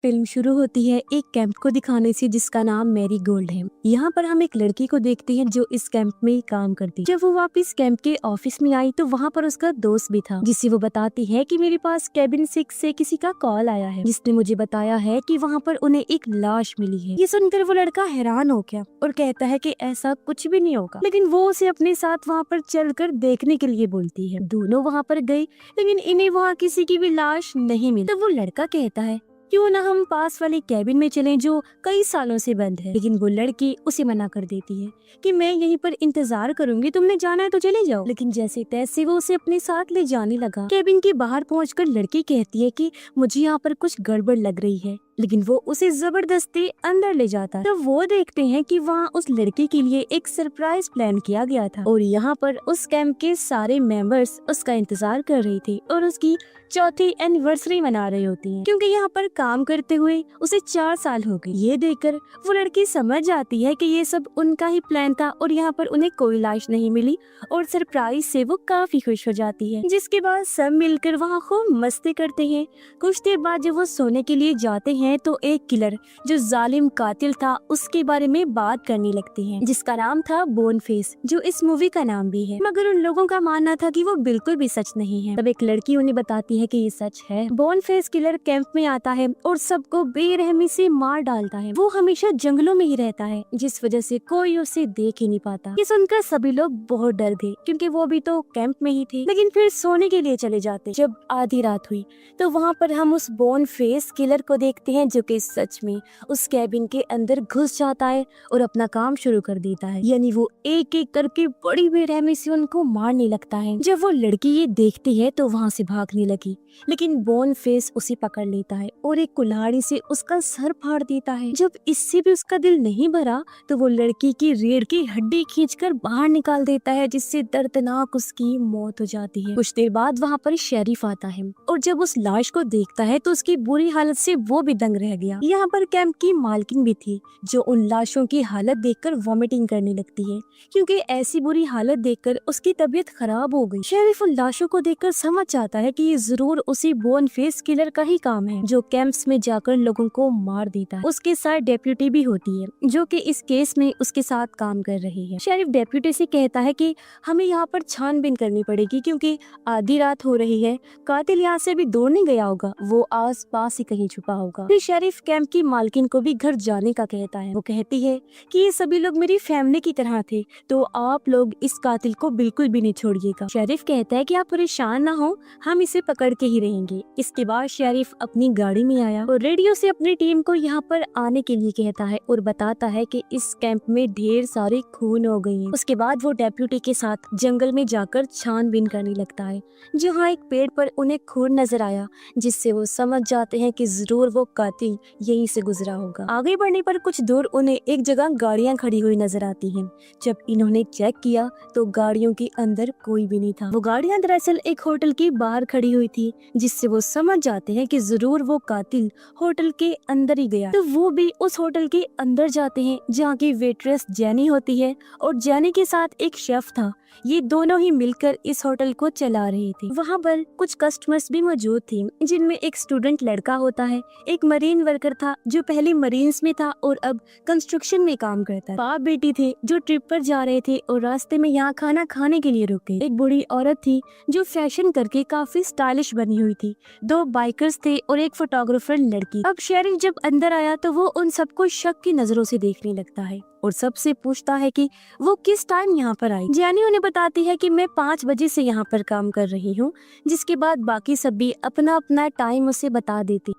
Film शुरू होती है एक कैंप को दिखाने से जिसका नाम मैरी गोल्ड है। यहाँ पर हम एक लड़की को देखते हैं जो इस कैंप में काम करती है। जब वो वापस कैंप के ऑफिस में आई तो वहाँ पर उसका दोस्त भी था, जिससे वो बताती है कि मेरे पास केबिन 6 से किसी का कॉल आया है जिसने मुझे बताया है कि वहाँ पर उन्हें एक लाश मिली है। ये सुनकर वो लड़का हैरान हो गया और कहता है कि ऐसा कुछ भी नहीं होगा, लेकिन वो उसे अपने साथ वहाँ पर चलकर देखने के लिए बोलती है। दोनों वहाँ पर गए लेकिन इन्हें वहाँ किसी की भी लाश नहीं मिली। तो वो लड़का कहता है क्यों ना हम पास वाले कैबिन में चलें जो कई सालों से बंद है, लेकिन वो लड़की उसे मना कर देती है कि मैं यहीं पर इंतजार करूंगी, तुमने जाना है तो चले जाओ। लेकिन जैसे तैसे वो उसे अपने साथ ले जाने लगा। कैबिन के बाहर पहुंचकर लड़की कहती है कि मुझे यहाँ पर कुछ गड़बड़ लग रही है, लेकिन वो उसे जबरदस्ती अंदर ले जाता है। तो वो देखते हैं कि वहाँ उस लड़की के लिए एक सरप्राइज प्लान किया गया था और यहाँ पर उस कैंप के सारे मेंबर्स उसका इंतजार कर रहे थे और उसकी चौथी एनिवर्सरी मना रही होती हैं, क्योंकि यहाँ पर काम करते हुए उसे 4 साल हो गए। ये देखकर वो लड़की समझ जाती है कि ये सब उनका ही प्लान था और यहाँ पर उन्हें कोई लाश नहीं मिली और सरप्राइज से वो काफी खुश हो जाती है। जिसके बाद सब मिलकर वहाँ खूब मस्ती करते हैं। कुछ देर बाद जब वो सोने के लिए जाते हैं तो एक किलर जो जालिम कातिल था उसके बारे में बात करने लगती है, जिसका नाम था बोन फेस, जो इस मूवी का नाम भी है। मगर उन लोगों का मानना था कि वो बिल्कुल भी सच नहीं है। तब एक लड़की उन्हें बताती है कि ये सच है। बोन फेस किलर कैंप में आता है और सबको बेरहमी से मार डालता है। वो हमेशा जंगलों में ही रहता है, जिस वजह से कोई उसे देख ही नहीं पाता। ये सुनकर सभी लोग बहुत डर गए, क्योंकि वो भी तो कैंप में ही थे। लेकिन फिर सोने के लिए चले जाते। जब आधी रात हुई तो वहाँ पर हम उस बोन फेस किलर को देखते हैं जो कि सच में उस कैबिन के अंदर घुस जाता है और अपना काम शुरू कर देता है। यानी वो एक एक करके बड़ी बेरहमी से उनको मारने लगता है। जब वो लड़की ये देखती है तो वहाँ से भागने लगी, लेकिन बोन फेस उसे पकड़ लेता है और एक कुल्हाड़ी से उसका सर फाड़ देता है। जब इससे भी उसका दिल नहीं भरा तो वो लड़की की रीढ़ की हड्डी खींचकर बाहर निकाल देता है, जिससे दर्दनाक उसकी मौत हो जाती है। कुछ देर बाद वहाँ पर शेरिफ आता है और जब उस लाश को देखता है तो उसकी बुरी हालत से वो भी दंग रह गया। यहाँ पर कैंप की मालकिन भी थी, जो उन लाशों की हालत देखकर वॉमिटिंग करने लगती है, क्योंकि ऐसी बुरी हालत देखकर उसकी तबीयत खराब हो गई। शेरिफ उन लाशों को देखकर समझ जाता है कि ये जरूर उसी बोन फेस किलर का ही काम है, जो कैंप्स में जाकर लोगों को मार देता है। उसके साथ डेप्यूटी भी होती है, जो कि इस केस में उसके साथ काम कर रही है। शेरिफ डेप्यूटी से कहता है कि हमें यहाँ पर छानबीन करनी पड़ेगी, क्योंकि आधी रात हो रही है, कातिल यहाँ से भी दूर नहीं गया होगा, वो आस पास ही कहीं छुपा होगा। फिर शेरिफ कैंप की मालकिन को भी घर जाने का कहता है। वो कहती है कि ये सभी लोग मेरी फैमिली की तरह थे, तो आप लोग इस कातिल को बिल्कुल भी नहीं छोड़िएगा। शेरिफ कहता है कि आप परेशान ना हो, हम इसे पकड़ के ही रहेंगे। इसके बाद शेरिफ अपनी गाड़ी में आया और रेडियो से अपनी टीम को यहाँ पर आने के लिए कहता है और बताता है कि इस कैंप में ढेर सारे खून हो गए हैं। उसके बाद वो डेप्यूटी के साथ जंगल में जाकर छानबीन करने लगता है, जहाँ एक पेड़ पर उन्हें खून नजर आया, जिससे वो समझ जाते हैं कि जरूर वो कातिल यहीं से गुजरा होगा। आगे बढ़ने पर कुछ दूर उन्हें एक जगह गाड़ियाँ खड़ी हुई नजर आती हैं। जब इन्होंने चेक किया तो गाड़ियों के अंदर कोई भी नहीं था। वो गाड़ियाँ दरअसल एक होटल के बाहर खड़ी हुई थी, जिससे वो समझ जाते हैं कि जरूर वो कातिल होटल के अंदर ही गया। तो वो भी उस होटल के अंदर जाते हैं, जहाँ की वेट्रेस जेनी होती है और जेनी के साथ एक शेफ था। ये दोनों ही मिलकर इस होटल को चला रहे थे। वहाँ पर कुछ कस्टमर्स भी मौजूद थे, जिनमें एक स्टूडेंट लड़का होता है, एक मरीन वर्कर था जो पहले मरीन्स में था और अब कंस्ट्रक्शन में काम करता है, बाप बेटी थे जो ट्रिप पर जा रहे थे और रास्ते में यहाँ खाना खाने के लिए रुके। एक बूढ़ी औरत थी जो फैशन करके काफी स्टाइलिश बनी हुई थी, 2 बाइकर्स थे और एक फोटोग्राफर लड़की। अब शेरिफ जब अंदर आया तो वो उन सबको शक की नजरों से देखने लगता है और सबसे पूछता है कि वो किस टाइम यहाँ पर आई। जेनी उन्हें बताती है कि मैं 5 बजे से यहाँ पर काम कर रही हूँ, जिसके बाद बाकी सब भी अपना अपना टाइम उसे बता देती।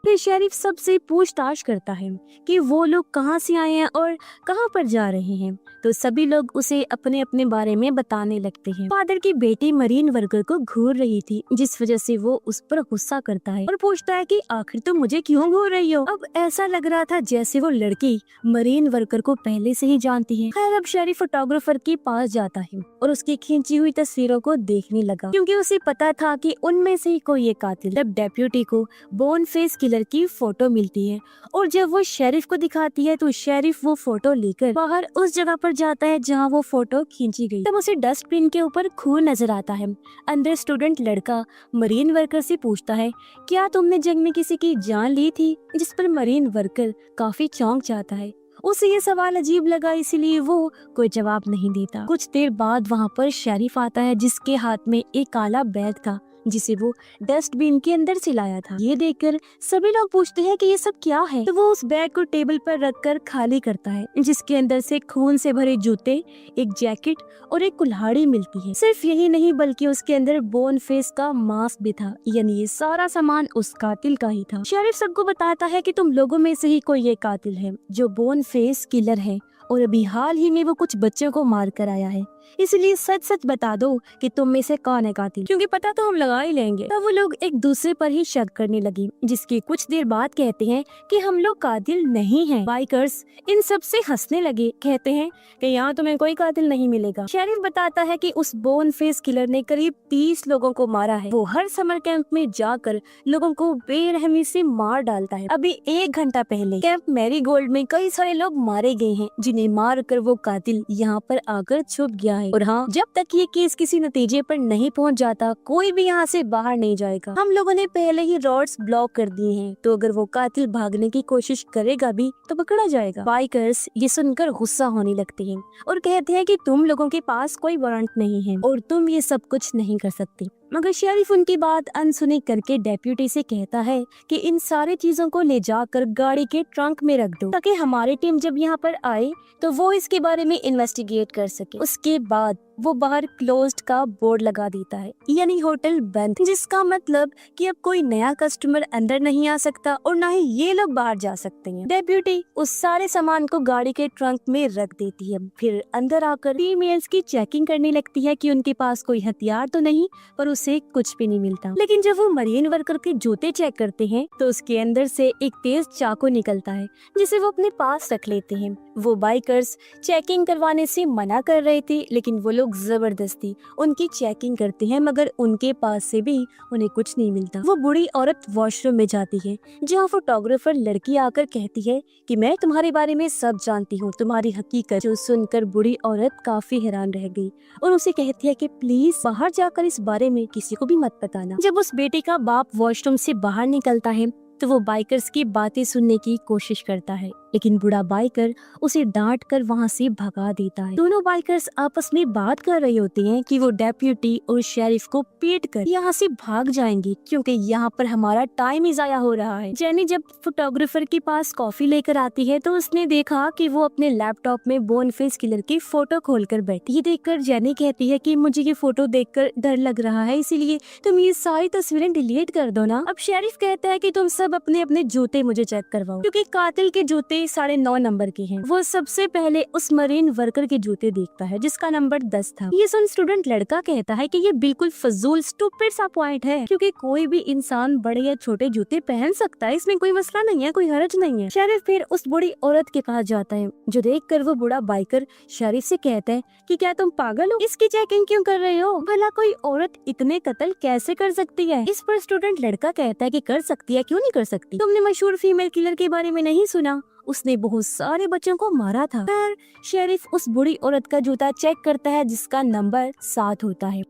फिर शेरिफ सबसे पूछताछ करता है कि वो लोग कहाँ से आए हैं और कहाँ पर जा रहे हैं, तो सभी लोग उसे अपने अपने बारे में बताने लगते हैं। फादर की बेटी मरीन वर्कर को घूर रही थी, जिस वजह से वो उस पर गुस्सा करता है और पूछता है कि आखिर तुम मुझे क्यों घूर रही हो। अब ऐसा लग रहा था जैसे वो लड़की मरीन वर्कर को पहले से ही जानती है। खैर अब शेरिफ फोटोग्राफर के पास जाता है और उसकी खींची हुई तस्वीरों को देखने लगा, क्योंकि उसे पता था कि उनमें से ही कोई एक कातिल। तब डेप्यूटी को बोन फेस किलर की फोटो मिलती है और जब वो शेरिफ को दिखाती है तो शेरिफ वो फोटो लेकर बाहर उस जगह पर जाता है जहाँ वो फोटो खींची गई। तब उसे डस्टबिन के ऊपर खून नजर आता है। अंदर स्टूडेंट लड़का मरीन वर्कर से पूछता है, क्या तुमने जंग में किसी की जान ली थी? जिस पर मरीन वर्कर काफी चौंक जाता है। उसे ये सवाल अजीब लगा, इसीलिए वो कोई जवाब नहीं देता। कुछ देर बाद वहाँ पर शेरिफ आता है जिसके हाथ में एक काला बैग था जिसे वो डस्टबिन के अंदर से लाया था। ये देखकर सभी लोग पूछते हैं कि ये सब क्या है। तो वो उस बैग को टेबल पर रखकर खाली करता है जिसके अंदर से खून से भरे जूते, एक जैकेट और एक कुल्हाड़ी मिलती है। सिर्फ यही नहीं बल्कि उसके अंदर बोन फेस का मास्क भी था, यानी ये सारा सामान उस कातिल का ही था। शेरिफ सबको बताता है कि तुम लोगों में से ही कोई ये कातिल है जो बोन फेस किलर है और अभी हाल ही में वो कुछ बच्चों को मार कर आया है, इसलिए सच सच बता दो कि तुम में से कौन है कातिल, क्योंकि पता तो हम लगा ही लेंगे। तब वो लोग एक दूसरे पर ही शक करने लगी, जिसके कुछ देर बाद कहते हैं कि हम लोग कातिल नहीं हैं। बाइकर्स इन सब से हंसने लगे, कहते हैं कि यहाँ तुम्हें कोई कातिल नहीं मिलेगा। शेरिफ बताता है कि उस बोन फेस किलर ने करीब 30 लोगों को मारा है। वो हर समर कैंप में जाकर लोगों को बेरहमी से मार डालता है। अभी 1 घंटा पहले कैंप मैरीगोल्ड में कई सारे लोग मारे गए हैं जिन्हें मार कर वो कातिल यहाँ पर आकर छुप गया है। और हाँ, जब तक ये केस किसी नतीजे पर नहीं पहुंच जाता कोई भी यहाँ से बाहर नहीं जाएगा। हम लोगों ने पहले ही रोड्स ब्लॉक कर दिए हैं, तो अगर वो कातिल भागने की कोशिश करेगा भी तो पकड़ा जाएगा। बाइकर्स ये सुनकर गुस्सा होने लगते हैं और कहते हैं कि तुम लोगों के पास कोई वारंट नहीं है और तुम ये सब कुछ नहीं कर सकते। मगर शेरिफ उनकी बात अनसुनी करके डेप्यूटी से कहता है कि इन सारी चीजों को ले जाकर गाड़ी के ट्रंक में रख दो ताकि हमारी टीम जब यहाँ पर आए तो वो इसके बारे में इन्वेस्टिगेट कर सके। उसके बाद वो बाहर क्लोज्ड का बोर्ड लगा देता है, यानी होटल बंद, जिसका मतलब कि अब कोई नया कस्टमर अंदर नहीं आ सकता और ना ही ये लोग बाहर जा सकते हैं। डेप्यूटी उस सारे सामान को गाड़ी के ट्रंक में रख देती है, फिर अंदर आकर फीमेल्स की चेकिंग करने लगती है कि उनके पास कोई हथियार तो नहीं, पर उसे कुछ भी नहीं मिलता। लेकिन जब वो मरीन वर्कर के जूते चेक करते हैं तो उसके अंदर से एक तेज चाकू निकलता है जिसे वो अपने पास रख लेते हैं। वो बाइकर्स चेकिंग करवाने से मना कर रहे थे, लेकिन वो लोग जबरदस्ती उनकी चेकिंग करते हैं, मगर उनके पास से भी उन्हें कुछ नहीं मिलता। वो बूढ़ी औरत वॉशरूम में जाती है जहाँ फोटोग्राफर लड़की आकर कहती है कि मैं तुम्हारे बारे में सब जानती हूँ, तुम्हारी हकीकत। जो सुनकर बूढ़ी औरत काफी हैरान रह गई और उसे कहती है कि प्लीज बाहर जाकर इस बारे में किसी को भी मत बताना। जब उस बेटे का बाप वॉशरूम से बाहर निकलता है तो वो बाइकर्स की बातें सुनने की कोशिश करता है, लेकिन बूढ़ा बाइकर उसे डांट कर वहाँ से भगा देता है। दोनों बाइकर्स आपस में बात कर रहे होते हैं कि वो डेप्यूटी और शेरिफ को पीट कर यहाँ से भाग जाएंगे क्योंकि यहाँ पर हमारा टाइम ही जाया हो रहा है। जेनी जब फोटोग्राफर के पास कॉफी लेकर आती है तो उसने देखा कि वो अपने लैपटॉप में बोन फेस किलर की फोटो खोल कर बैठी। ये देखकर जेनी कहती है कि मुझे ये फोटो देखकर डर लग रहा है, इसीलिए तुम ये सारी तस्वीरें डिलीट कर दो ना। अब शेरिफ कहता है कि तुम सब अपने अपने जूते मुझे चेक करवाओ, क्योंकि कातिल के जूते 9.5 नंबर के हैं। वो सबसे पहले उस मरीन वर्कर के जूते देखता है जिसका नंबर 10 था। ये सुन स्टूडेंट लड़का कहता है कि ये बिल्कुल फजूल स्टूपिड सा पॉइंट है, क्योंकि कोई भी इंसान बड़े या छोटे जूते पहन सकता है, इसमें कोई मसला नहीं है, कोई हर्ज नहीं है। शेरिफ फिर उस बूढ़ी औरत के पास जाता है, जो देखकर वो बूढ़ा बाइकर शेरिफ से कहता है कि क्या तुम पागल हो, इसकी चेकिंग क्यों कर रहे हो? भला कोई औरत इतने कत्ल कैसे कर सकती है? इस पर स्टूडेंट लड़का कहता है कि कर सकती है, क्यों नहीं कर सकती? तुमने मशहूर फीमेल किलर के बारे में नहीं सुना? उसने बहुत सारे बच्चों को मारा था। फिर शेरिफ उस बूढ़ी औरत का जूता चेक करता है जिसका नंबर 7 होता है।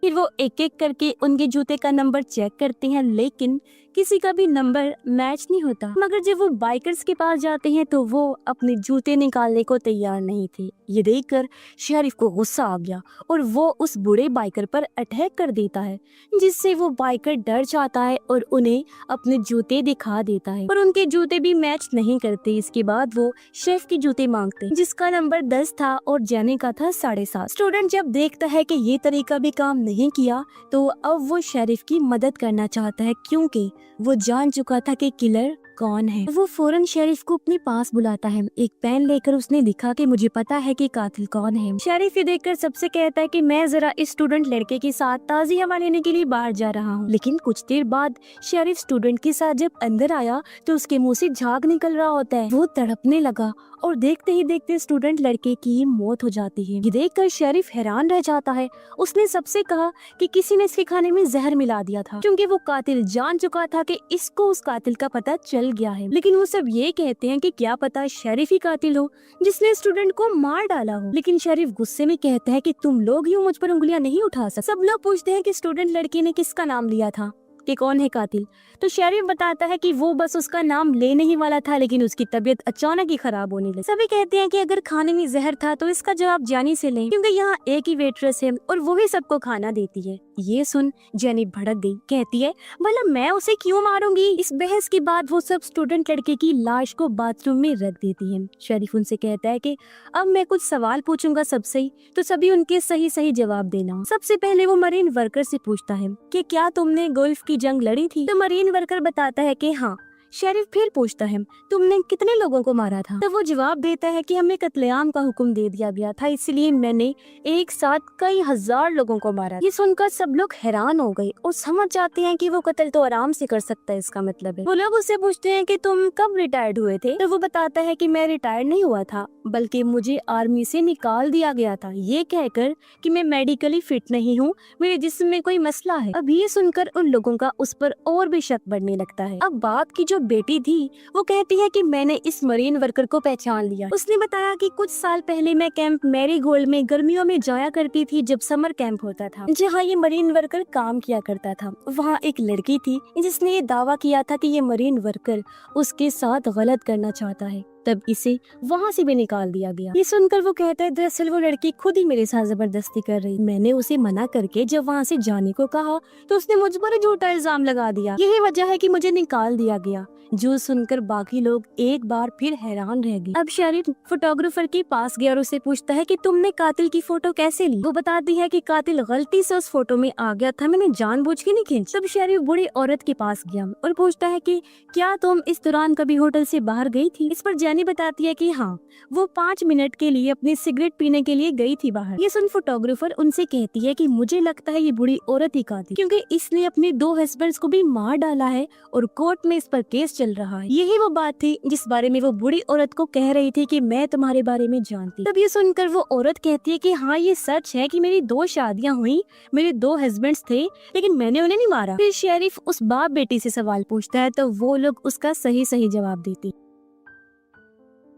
फिर वो एक एक करके उनके जूते का नंबर चेक करते हैं, लेकिन किसी का भी नंबर मैच नहीं होता। मगर जब वो बाइकर्स के पास जाते हैं तो वो अपने जूते निकालने को तैयार नहीं थे। ये देखकर शेरिफ को गुस्सा आ गया और वो उस बूढ़े बाइकर पर अटैक कर देता है, जिससे वो बाइकर डर जाता है और उन्हें अपने जूते दिखा देता है, पर उनके जूते भी मैच नहीं करते। इसके बाद वो शेफ के जूते मांगते हैं जिसका नंबर 10 था और जाने का था 7.5। स्टूडेंट जब देखता है कि ये तरीका भी काम नहीं किया तो अब वो शेरिफ की मदद करना चाहता है, क्योंकि वो जान चुका था कि किलर कौन है। वो फौरन शेरिफ को अपने पास बुलाता है। एक पेन लेकर उसने लिखा कि मुझे पता है कि कातिल कौन है। शेरिफ ये देखकर सबसे कहता है कि मैं जरा इस स्टूडेंट लड़के के साथ ताज़ी हवा लेने के लिए बाहर जा रहा हूँ। लेकिन कुछ देर बाद शेरिफ स्टूडेंट के साथ जब अंदर आया तो उसके मुंह से झाग निकल रहा होता है। वो तड़पने लगा और देखते ही देखते स्टूडेंट लड़के की मौत हो जाती है। ये देखकर शेरिफ हैरान रह जाता है। उसने सबसे कहा कि किसी ने इसके खाने में जहर मिला दिया था, क्योंकि वो कातिल जान चुका था कि इसको उस कातिल का पता चल गया है। लेकिन वो सब ये कहते हैं कि क्या पता शेरिफ ही कातिल हो जिसने स्टूडेंट को मार डाला हो। लेकिन शेरिफ गुस्से में कहता है कि तुम लोग यूं मुझ पर उंगलियां नहीं उठा सकते। सब लोग पूछते हैं कि स्टूडेंट लड़के ने किसका नाम लिया था, कि कौन है कातिल। तो शेरिफ बताता है कि वो बस उसका नाम लेने ही वाला था, लेकिन उसकी तबीयत अचानक ही खराब होने लगी। सभी कहते हैं कि अगर खाने में जहर था तो इसका जवाब जानी से लें, क्योंकि यहाँ एक ही वेट्रेस है और वो ही सबको खाना देती है। ये सुन जेनी भड़क गई, कहती है भला मैं उसे क्यों मारूंगी। इस बहस के बाद वो सब स्टूडेंट लड़के की लाश को बाथरूम में रख देती है। शेरिफ उनसे कहता है कि अब मैं कुछ सवाल पूछूंगा सबसे, तो सभी उनके सही सही जवाब देना। सबसे पहले वो मरीन वर्कर से पूछता है कि क्या तुमने गोल्फ की जंग लड़ी थी। तो मरीन वर्कर बताता है कि हाँ। शेरिफ फिर पूछता है तुमने कितने लोगों को मारा था। तो वो जवाब देता है कि हमें कत्लेआम का हुक्म दे दिया गया था, इसलिए मैंने एक साथ कई हजार लोगों को मारा। ये सुनकर सब लोग हैरान हो गए और समझ जाते हैं कि वो कत्ल तो आराम से कर सकता है, इसका मतलब है। वो लोग उससे पूछते हैं कि तुम कब रिटायर्ड हुए थे। तो वो बताता है कि मैं रिटायर्ड नहीं हुआ था, बल्कि मुझे आर्मी से निकाल दिया गया था, ये कहकर कि मैं मेडिकली फिट नहीं हूँ, मेरे जिस्म में कोई मसला है। अब ये सुनकर उन लोगों का उस पर और भी शक बढ़ने लगता है। अब बाप की जो बेटी थी वो कहती है कि मैंने इस मरीन वर्कर को पहचान लिया। उसने बताया कि कुछ साल पहले मैं कैंप मैरीगोल्ड में गर्मियों में जाया करती थी, जब समर कैंप होता था, जहाँ ये मरीन वर्कर काम किया करता था। वहाँ एक लड़की थी जिसने ये दावा किया था कि ये मरीन वर्कर उसके साथ गलत करना चाहता है, तब इसे वहाँ से भी निकाल दिया गया। ये सुनकर वो कहता है दरअसल वो लड़की खुद ही मेरे साथ जबरदस्ती कर रही। मैंने उसे मना करके जब वहाँ से जाने को कहा तो उसने मुझ पर झूठा इल्जाम लगा दिया, यही वजह है कि मुझे निकाल दिया गया। जो सुनकर बाकी लोग एक बार फिर हैरान रह गए। अब शेरिफ फोटोग्राफर के पास गया और उसे पूछता है कि तुमने कातिल की फोटो कैसे ली। वो बताती है कि कातिल गलती से उस फोटो में आ गया था, मैंने जानबूझ के नहीं खींची। तब शेरिफ बूढ़ी औरत के पास गया और पूछता है कि क्या तुम इस दौरान कभी होटल से बाहर गई थी। इस पर जेनी बताती है कि हाँ, वो 5 मिनट के लिए अपनी सिगरेट पीने के लिए गई थी बाहर। ये सुन फोटोग्राफर उनसे कहती है कि मुझे लगता है ये बूढ़ी औरत ही कातिल, क्योंकि इसने अपने 2 हस्बैंड्स को भी मार डाला है और कोर्ट में इस पर केस चल रहा है। यही वो बात थी जिस बारे में वो बूढ़ी औरत को कह रही थी कि मैं तुम्हारे बारे में जानती। तब ये सुनकर वो औरत कहती है कि हाँ, ये सच है कि मेरी 2 शादियां हुई, मेरे 2 हस्बैंड्स थे, लेकिन मैंने उन्हें नहीं मारा। फिर शेरिफ उस बाप बेटी से सवाल पूछता है तो वो लोग उसका सही सही जवाब देती।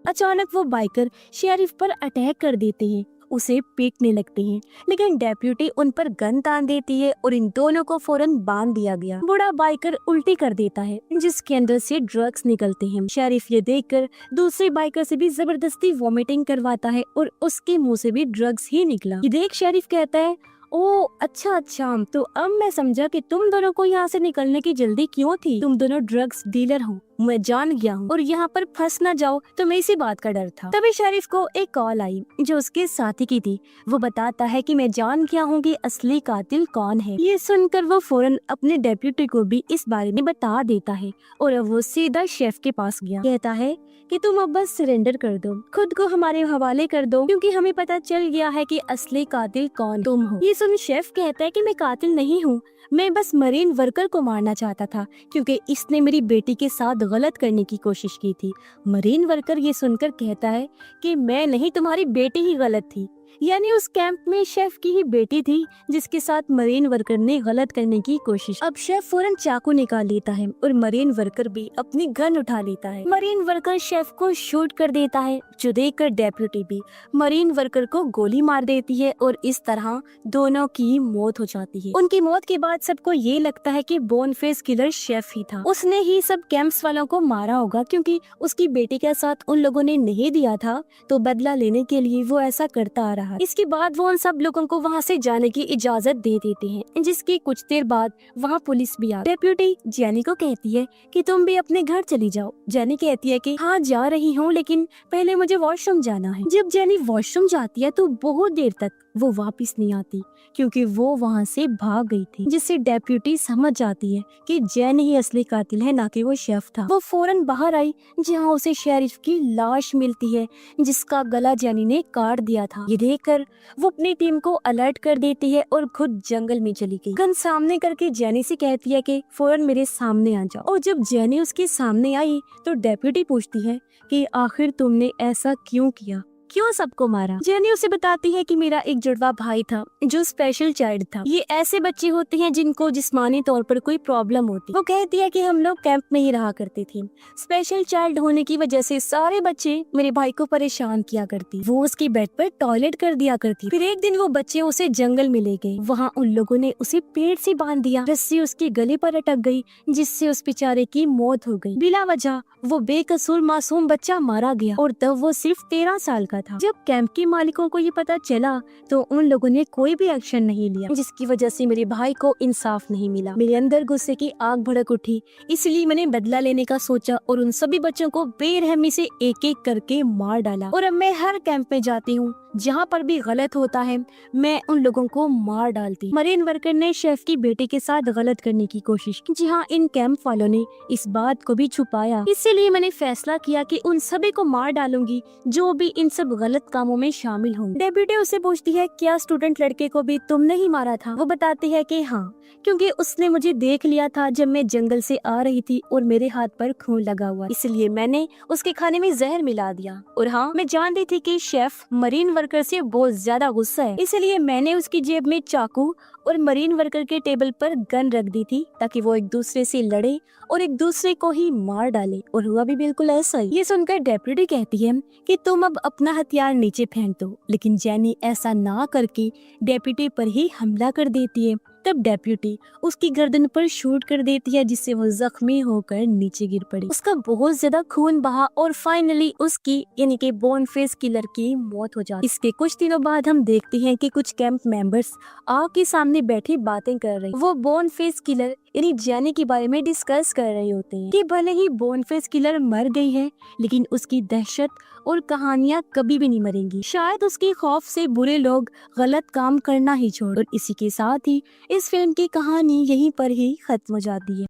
अचानक वो बाइकर शेरिफ पर अटैक कर देते हैं, उसे पीटने लगते हैं, लेकिन डेप्यूटी उन पर गन तान देती है और इन दोनों को फौरन बांध दिया गया। बूढ़ा बाइकर उल्टी कर देता है जिसके अंदर से ड्रग्स निकलते हैं। शेरिफ ये देखकर दूसरे बाइकर से भी जबरदस्ती वॉमिटिंग करवाता है और उसके मुंह से भी ड्रग्स ही निकला। ये देख शेरिफ कहता है ओ अच्छा, तो अब मैं समझा कि तुम दोनों को यहाँ से निकलने की जल्दी क्यों थी। तुम दोनों ड्रग्स डीलर हो, मैं जान गया हूँ, और यहाँ पर फंस न जाओ तो मैं इसी बात का डर था। तभी शेरिफ को एक कॉल आई जो उसके साथी की थी। वो बताता है कि मैं जान गया हूँ कि असली कातिल कौन है। ये सुनकर वो फौरन अपने डेप्यूटी को भी इस बारे में बता देता है और वो सीधा शेफ के पास गया। कहता है कि तुम अब बस सरेंडर कर दो, खुद को हमारे हवाले कर दो, क्योंकि हमें पता चल गया है कि असली कातिल कौन तुम हो। ये सुन शेफ कहता है कि मैं कातिल नहीं हूँ, मैं बस मरीन वर्कर को मारना चाहता था, क्योंकि इसने मेरी बेटी के साथ गलत करने की कोशिश की थी। मरीन वर्कर ये सुनकर कहता है कि मैं नहीं, तुम्हारी बेटी ही गलत थी, यानी उस कैंप में शेफ की ही बेटी थी जिसके साथ मरीन वर्कर ने गलत करने की कोशिश। अब शेफ फौरन चाकू निकाल लेता है और मरीन वर्कर भी अपनी गन उठा लेता है। मरीन वर्कर शेफ को शूट कर देता है, जो देखकर डेप्यूटी भी मरीन वर्कर को गोली मार देती है और इस तरह दोनों की मौत हो जाती है। उनकी मौत के बाद सबको ये लगता है कि बोनफेस किलर शेफ ही था, उसने ही सब कैंप्स वालों को मारा होगा, क्योंकि उसकी बेटी के साथ उन लोगों ने नहीं दिया था, तो बदला लेने के लिए वो ऐसा करता आ रहा। इसके बाद वो उन सब लोगों को वहाँ से जाने की इजाजत दे देते हैं, जिसकी कुछ देर बाद वहाँ पुलिस भी आ। डेप्यूटी जेनी को कहती है कि तुम भी अपने घर चली जाओ। जेनी कहती है कि हाँ जा रही हूँ, लेकिन पहले मुझे वॉशरूम जाना है। जब जेनी वॉशरूम जाती है तो बहुत देर तक वो वापस नहीं आती क्योंकि वो वहाँ से भाग गई थी, जिससे डेप्यूटी समझ जाती है कि जैनी ही असली कातिल है, ना कि वो शेफ था। वो फौरन बाहर आई जहाँ उसे शेरिफ की लाश मिलती है जिसका गला जैनी ने काट दिया था। ये देखकर वो अपनी टीम को अलर्ट कर देती है और खुद जंगल में चली गई। गन सामने करके जैनी से कहती है कि फौरन मेरे सामने आ जाओ। और जब जैनी उसके सामने आई तो डेप्यूटी पूछती है कि आखिर तुमने ऐसा क्यों किया, क्यों सबको मारा। जैनी उसे बताती है कि मेरा एक जुड़वा भाई था जो स्पेशल चाइल्ड था। ये ऐसे बच्चे होते हैं जिनको जिस्मानी तौर पर कोई प्रॉब्लम होती। वो कहती है कि हम लोग कैंप में ही रहा करते थे। स्पेशल चाइल्ड होने की वजह से सारे बच्चे मेरे भाई को परेशान किया करती। वो उसके बेड पर टॉयलेट कर दिया करती। फिर एक दिन वो बच्चे उसे जंगल में ले गए। वहाँ उन लोगों ने उसे पेड़ से बांध दिया। रस्सी उसके गले पर अटक गई जिससे उस बेचारे की मौत हो गई। बिला वजह वो बेकसूर मासूम बच्चा मारा गया और तब वो सिर्फ 13 साल का था। जब कैंप के मालिकों को ये पता चला तो उन लोगों ने कोई भी एक्शन नहीं लिया, जिसकी वजह से मेरे भाई को इंसाफ नहीं मिला। मेरे अंदर गुस्से की आग भड़क उठी, इसलिए मैंने बदला लेने का सोचा और उन सभी बच्चों को बेरहमी से एक एक करके मार डाला। और अब मैं हर कैंप में जाती हूँ, जहाँ पर भी गलत होता है मैं उन लोगों को मार डालती। मरीन वर्कर ने शेफ की बेटे के साथ गलत करने की कोशिश की, जहाँ इन कैंप वालों ने इस बात को भी छुपाया। इसीलिए मैंने फैसला किया कि उन सभी को मार डालूंगी जो भी इन सब गलत कामों में शामिल होंगे। डेप्यूटी उसे पूछती है क्या स्टूडेंट लड़के को भी तुमने ही मारा था। वो बताती है कि हाँ, क्योंकि उसने मुझे देख लिया था जब मैं जंगल से आ रही थी और मेरे हाथ पर खून लगा हुआ, इसलिए मैंने उसके खाने में जहर मिला दिया। और हाँ, मैं जानती थी कि शेफ मरीन वर्कर से बहुत ज्यादा गुस्सा है, इसलिए मैंने उसकी जेब में चाकू और मरीन वर्कर के टेबल पर गन रख दी थी ताकि वो एक दूसरे से लड़े और एक दूसरे को ही मार डाले। और हुआ भी बिल्कुल ऐसा ही। ये सुनकर डेप्यूटी कहती है कि तुम अब अपना हथियार नीचे फेंक दो, लेकिन जैनी ऐसा ना करके डेप्यूटी पर ही हमला कर देती है। तब डेप्यूटी उसकी गर्दन पर शूट कर देती है जिससे वो जख्मी होकर नीचे गिर पड़ी। उसका बहुत ज्यादा खून बहा और फाइनली उसकी यानी कि बोन फेस किलर की मौत हो जाती। इसके कुछ दिनों बाद हम देखते हैं कि कुछ कैंप मेंबर्स आग के सामने बैठे बातें कर रहे। वो बोन फेस किलर यानी जैनी के बारे में डिस्कस कर रहे होते हैं कि भले ही बोन फेस किलर मर गई है लेकिन उसकी दहशत और कहानियां कभी भी नहीं मरेंगी। शायद उसके खौफ से बुरे लोग गलत काम करना ही छोड़। और इसी के साथ ही इस फिल्म की कहानी यहीं पर ही खत्म हो जाती है।